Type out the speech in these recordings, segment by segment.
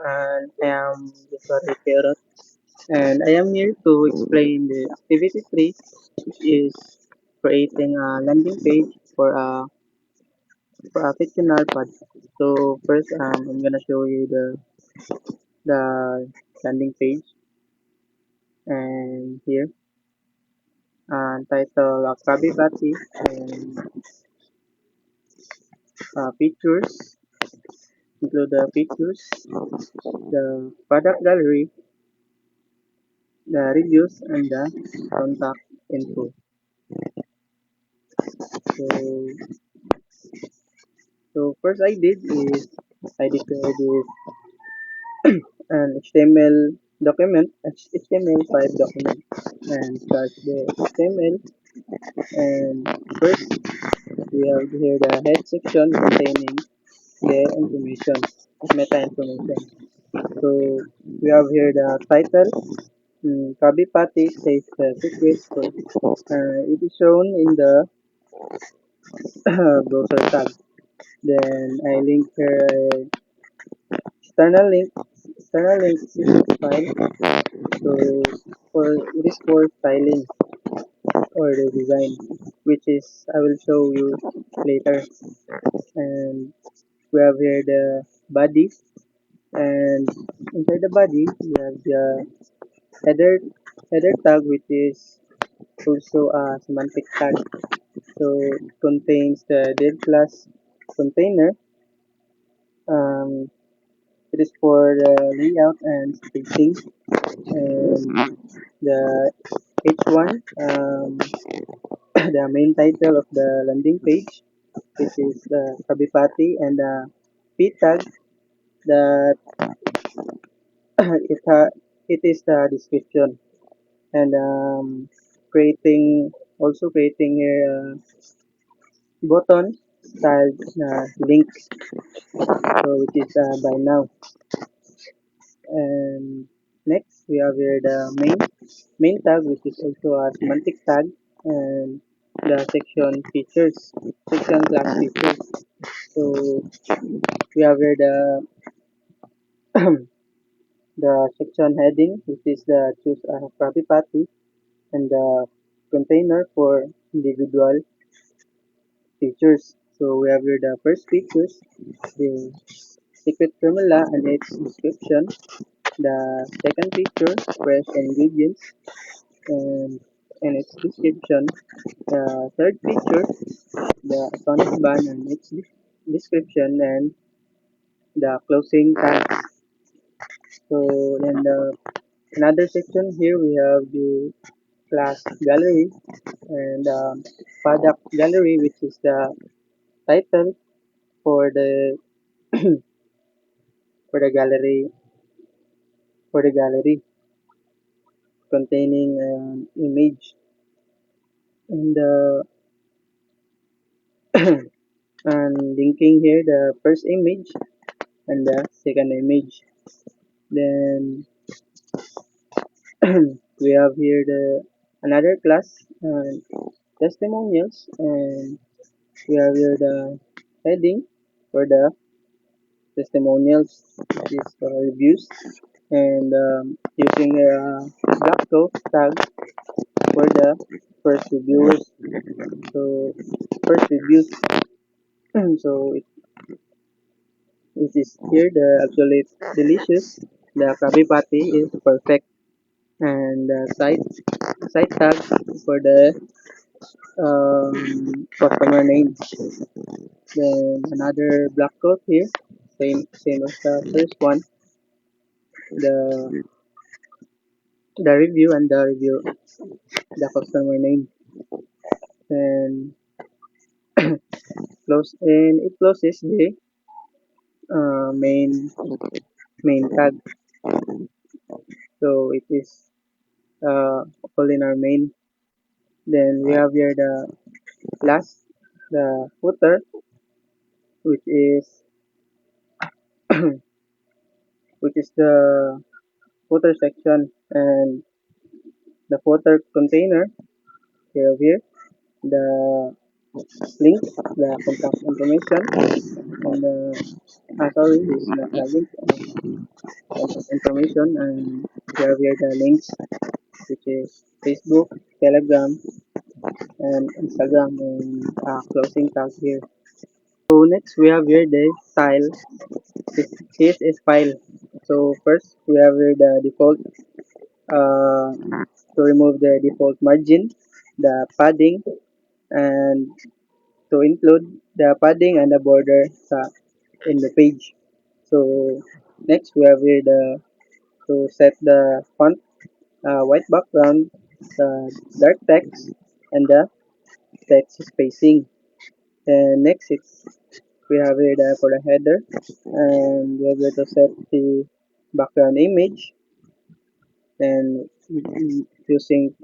and I am Victoria, and I am here to explain the activity 3, which is creating a landing page for a fictional podcast. So first, I'm gonna show you the landing page, and here, title Krabby Patty and features include the features, the product gallery, the reviews, and the contact info. So So first I did is I declared this an HTML document, HTML5 document, and start the HTML. And first we have here the head section containing the information, meta information. So we have here the title. Krabby Patty says the secret. It is shown in the browser tab. Then I link here external link CSS file. So for it is for styling or the design, which is I will show you later. And we have here the body, and inside the body we have the header header tag, which is also a semantic tag. So it contains the dev class container. Um, it is for the layout and spacing, and the H1, the main title of the landing page, which is the Kabipati, and the P tag that it is the description, and creating here button styled link, so which is by now. And next we have here the main tag, which is also a semantic tag, and the section class features. So we have here the section heading, which is the choose a Krabby Patty, and the container for individual features. So we have here the first features, the secret formula and its description. The second feature, fresh ingredients and its description. The third feature, the iconic bun and its description, and the closing tag. So then another section here we have the class gallery and product gallery, which is the title for the for the gallery for the gallery containing an image, and and linking here the first image and the second image. Then we have here the another class, testimonials, and we have here the heading for the testimonials, which is reviews, and using a black tag for the first reviewers. So first reviews. So it is here the absolute delicious. The Krabby Patty is perfect, and the site tag for the customer name. Then another black coat here, same as the first one. The review and the customer name, and it closes the uh, main main tag. So it is all in our main. Then we have here the last, the footer, which is which is the footer section, and the footer container here, the links, the contact information, and sorry, this is not the link, contact information, and we have here the links, which is Facebook, Telegram, and Instagram, and closing tag here. So next we have here the style. This is file. So first we have here the default. Uh, to remove the default margin, the padding, and to include the padding and the border in the page. So next we have here the to set the font, white background, the dark text, and the text spacing. And next we have here the for the header, and we are going to set the background image and using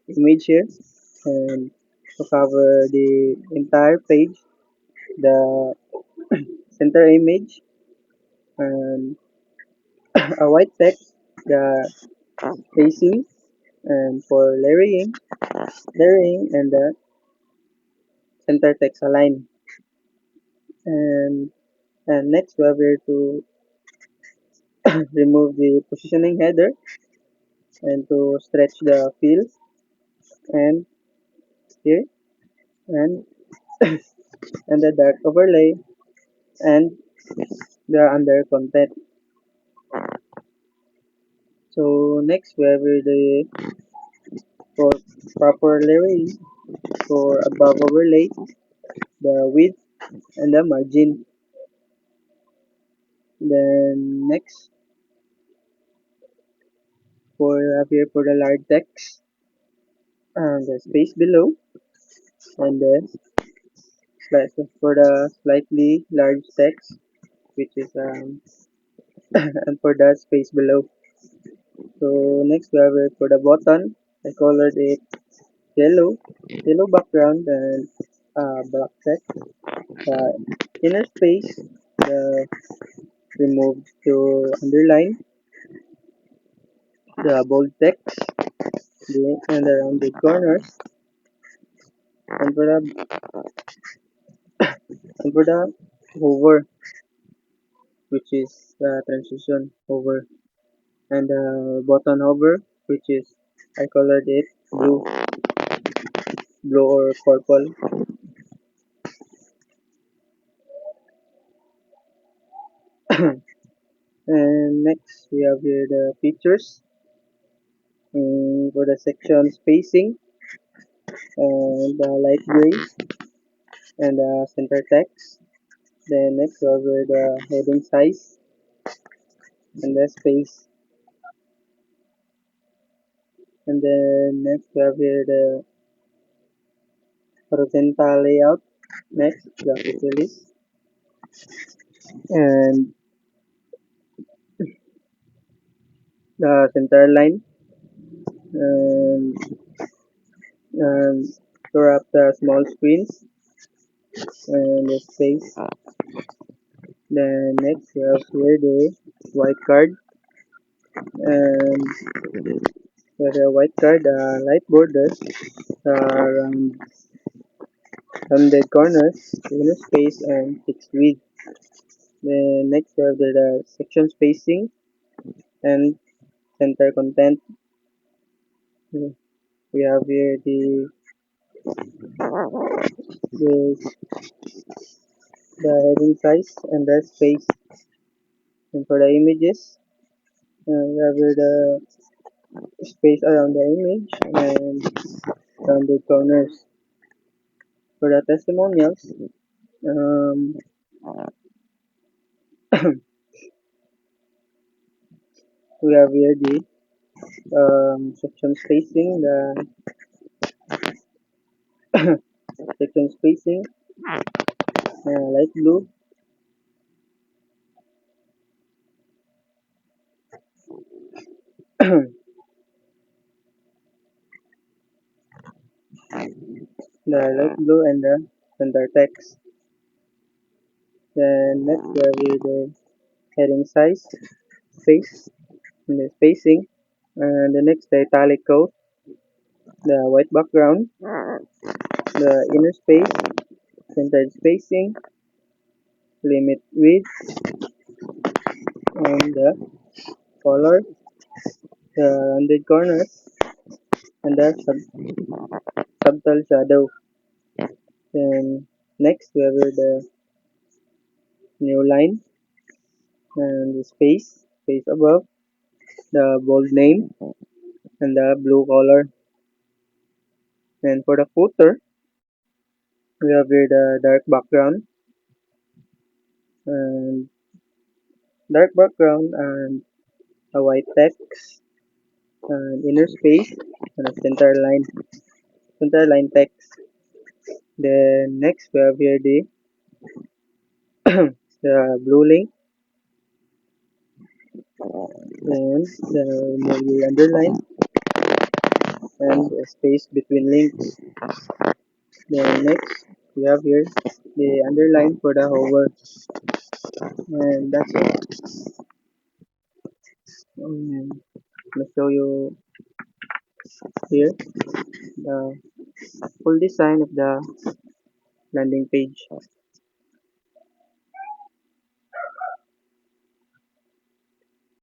image here and to cover the entire page, the center image, and a white text, the spacing, and for layering, and the center text align. And next we are here to remove the positioning header and to stretch the fill and here and and the dark overlay and the under content. So next we have here the for proper layering for above overlay, the width and the margin. Then next for up here for the large text and the space below, and then for the slightly large text, which is and for the space below. So next we have here for the button, I colored it yellow background and black text. The inner space, the removed to underline, the bold text, and the rounded corners, and for the hover, which is the transition hover, and the button hover, which is I colored it blue or purple. And next we have here the features for the section spacing and the light gray and the center text. Then next we have here the heading size and the space. And then next we have here the horizontal layout. Next graphic release and the center line and, and to wrap the small screens and the space. Then next we have here the white card and for the white card light borders around rounded corners, inner space and fixed width. Then next we have the section spacing and center content. We have here the, the heading size and the space. And for the images, we have here the space around the image and rounded corners. For the testimonials, um, we have here the section spacing, the section spacing, light blue, the light blue and the center text. Then next we have here the heading size, space, and the spacing. And the next the italic code, the white background, the inner space, centered spacing, limit width, and the color, the rounded corners, and the subtle shadow. Then next we have here the new line and the space above, the bold name, and the blue color. And for the footer, we have here the and dark background and a white text, and inner space, and a center line text. Then next we have here the blue link and the movie underline and a space between links. Then next we have here the underline for the hover, and that's it. Let me show you here the full design of the landing page.